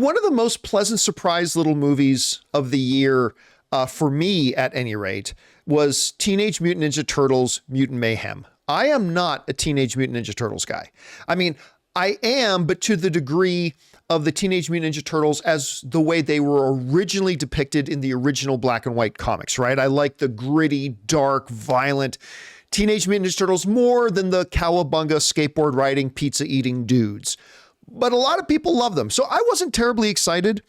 one of the most pleasant surprise little movies of the year, for me at any rate, was Teenage Mutant Ninja Turtles, Mutant Mayhem. I am not a Teenage Mutant Ninja Turtles guy. I mean, I am, but to the degree of the Teenage Mutant Ninja Turtles as the way they were originally depicted in the original black and white comics, right? I like the gritty, dark, violent Teenage Mutant Ninja Turtles more than the cowabunga, skateboard riding, pizza eating dudes. But a lot of people love them. So I wasn't terribly excited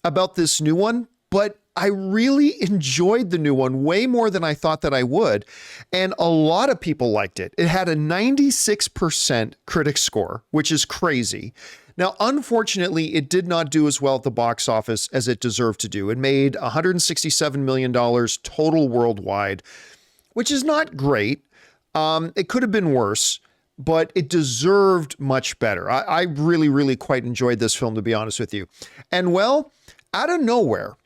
about this new one, but I really enjoyed the new one way more than I thought that I would. And a lot of people liked it. It had a 96% critic score, which is crazy. Now, unfortunately, it did not do as well at the box office as it deserved to do. It made $167 million total worldwide, which is not great. It could have been worse, but it deserved much better. I really, really quite enjoyed this film, to be honest with you. And well, out of nowhere,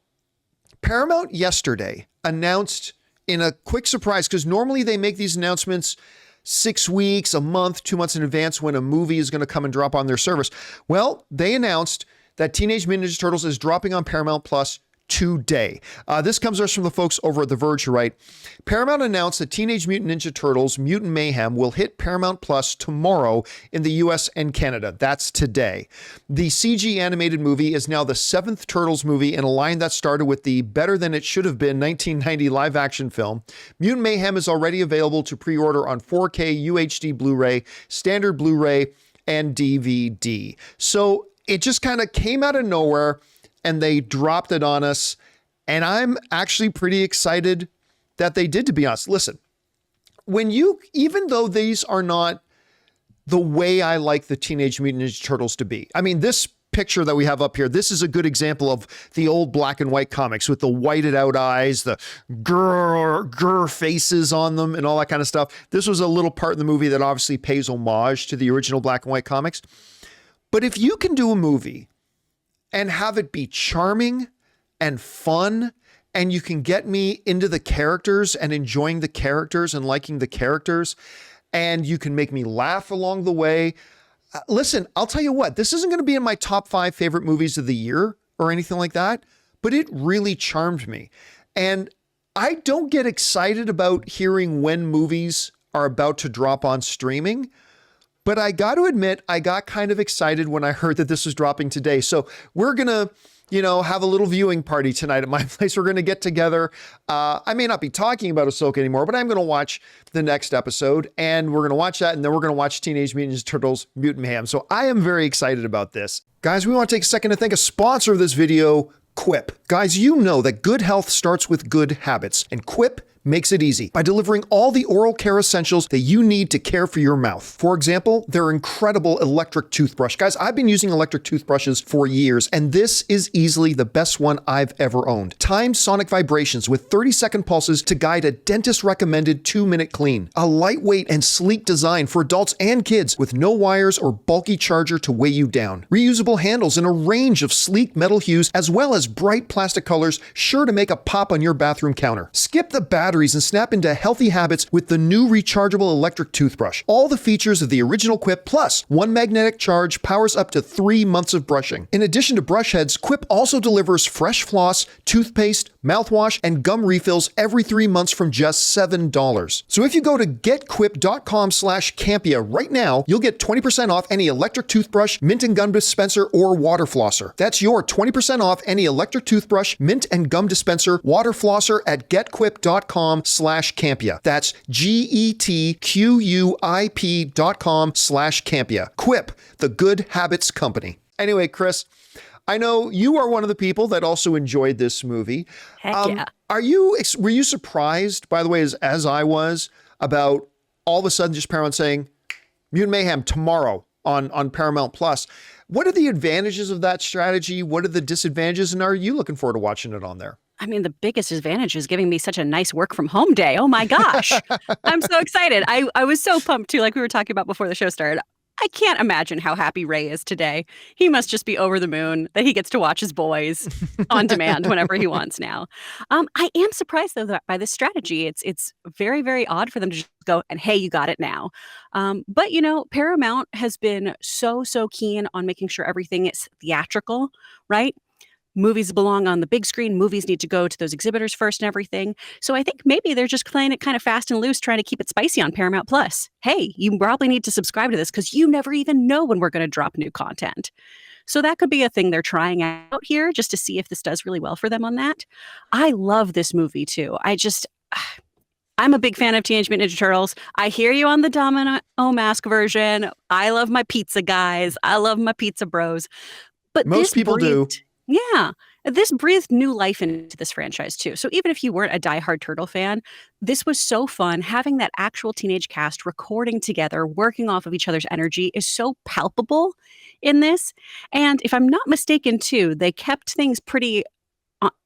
Paramount yesterday announced in a quick surprise, because normally they make these announcements 6 weeks, a month, 2 months in advance when a movie is going to come and drop on their service. Well, they announced that Teenage Mutant Ninja Turtles is dropping on Paramount Plus today. This comes to us from the folks over at The Verge, who write, Paramount announced that Teenage Mutant Ninja Turtles Mutant Mayhem will hit Paramount Plus tomorrow in the US and Canada. That's today. The CG animated movie is now the 7th Turtles movie in a line that started with the better than it should have been 1990 live action film. Mutant Mayhem is already available to pre-order on 4K UHD Blu-ray, standard Blu-ray, and DVD. So it just kind of came out of nowhere and they dropped it on us. And I'm actually pretty excited that they did, to be honest. Listen, even though these are not the way I like the Teenage Mutant Ninja Turtles to be, I mean, this picture that we have up here, this is a good example of the old black and white comics with the whited out eyes, the grr faces on them and all that kind of stuff. This was a little part in the movie that obviously pays homage to the original black and white comics. But if you can do a movie and have it be charming and fun, and you can get me into the characters and enjoying the characters and liking the characters, and you can make me laugh along the way. Listen, I'll tell you what, this isn't going to be in my top 5 favorite movies of the year or anything like that, but it really charmed me. And I don't get excited about hearing when movies are about to drop on streaming, but I got to admit, I got kind of excited when I heard that this was dropping today. So we're going to, have a little viewing party tonight at my place. We're going to get together. I may not be talking about Ahsoka anymore, but I'm going to watch the next episode, and we're going to watch that. And then we're going to watch Teenage Mutant Ninja Turtles Mutant Mayhem. So I am very excited about this. Guys, we want to take a second to thank a sponsor of this video, Quip. Guys, you know that good health starts with good habits, and Quip makes it easy by delivering all the oral care essentials that you need to care for your mouth. For example, their incredible electric toothbrush. Guys, I've been using electric toothbrushes for years, and this is easily the best one I've ever owned. Timed sonic vibrations with 30-second pulses to guide a dentist-recommended 2-minute clean. A lightweight and sleek design for adults and kids with no wires or bulky charger to weigh you down. Reusable handles in a range of sleek metal hues, as well as bright plastic colors, sure to make a pop on your bathroom counter. Skip the batteries and snap into healthy habits with the new rechargeable electric toothbrush. All the features of the original Quip, plus one magnetic charge, powers up to 3 months of brushing. In addition to brush heads, Quip also delivers fresh floss, toothpaste, mouthwash, and gum refills every 3 months from just $7. So if you go to getquip.com/Campea right now, you'll get 20% off any electric toothbrush, mint and gum dispenser, or water flosser. That's your 20% off any electric toothbrush, mint and gum dispenser, water flosser at getquip.com/Campea. That's GETQUIP.com/Campea. Quip, the good habits company. Anyway, Chris, I know you are one of the people that also enjoyed this movie. Heck yeah. Were you surprised, by the way, as I was, about all of a sudden just Paramount saying Mutant Mayhem tomorrow on Paramount Plus? What are the advantages of that strategy? What are the disadvantages? And are you looking forward to watching it on there? I mean, the biggest advantage is giving me such a nice work from home day. Oh my gosh. I'm so excited. I was so pumped too, like we were talking about before the show started. I can't imagine how happy Ray is today. He must just be over the moon that he gets to watch his boys on demand whenever he wants now. I am surprised though that by this strategy. It's very, very odd for them to just go and hey, you got it now. But Paramount has been so keen on making sure everything is theatrical, right? Movies belong on the big screen. Movies need to go to those exhibitors first and everything. So I think maybe they're just playing it kind of fast and loose, trying to keep it spicy on Paramount Plus. Hey, you probably need to subscribe to this because you never even know when we're going to drop new content. So that could be a thing they're trying out here just to see if this does really well for them on that. I love this movie too. I'm a big fan of Teenage Mutant Ninja Turtles. I hear you on the Domino Mask version. I love my pizza guys. I love my pizza bros. But most people do. Yeah. This breathed new life into this franchise too. So even if you weren't a diehard Turtle fan, this was so fun. Having that actual teenage cast recording together, working off of each other's energy is so palpable in this. And if I'm not mistaken too, they kept things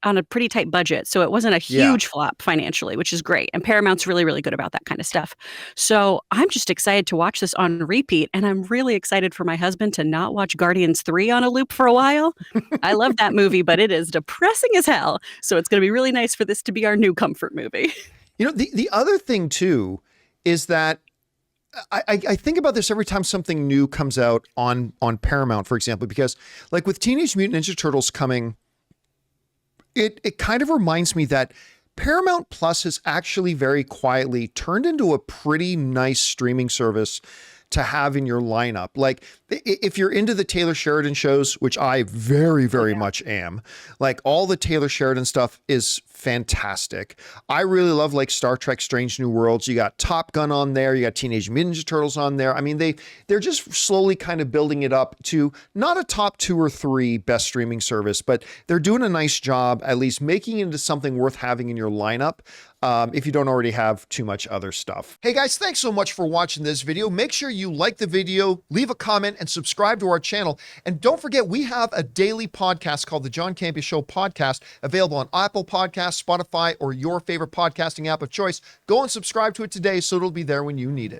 on a pretty tight budget. So it wasn't a huge flop financially, which is great. And Paramount's really, really good about that kind of stuff. So I'm just excited to watch this on repeat. And I'm really excited for my husband to not watch Guardians 3 on a loop for a while. I love that movie, but it is depressing as hell. So it's going to be really nice for this to be our new comfort movie. The other thing too is that I think about this every time something new comes out on Paramount, for example, because like with Teenage Mutant Ninja Turtles coming, it kind of reminds me that Paramount Plus has actually very quietly turned into a pretty nice streaming service to have in your lineup. Like if you're into the Taylor Sheridan shows, which I very, very much am, like all the Taylor Sheridan stuff is fantastic. I really love like Star Trek Strange New Worlds. You got Top Gun on there. You got Teenage Mutant Ninja Turtles on there. I mean, they're just slowly kind of building it up to not a top 2 or 3 best streaming service, but they're doing a nice job at least making it into something worth having in your lineup. If you don't already have too much other stuff. Hey guys, thanks so much for watching this video. Make sure you like the video, leave a comment, and subscribe to our channel. And don't forget, we have a daily podcast called the John Campea Show podcast, available on Apple Podcasts, Spotify, or your favorite podcasting app of choice. Go and subscribe to it today so it'll be there when you need it.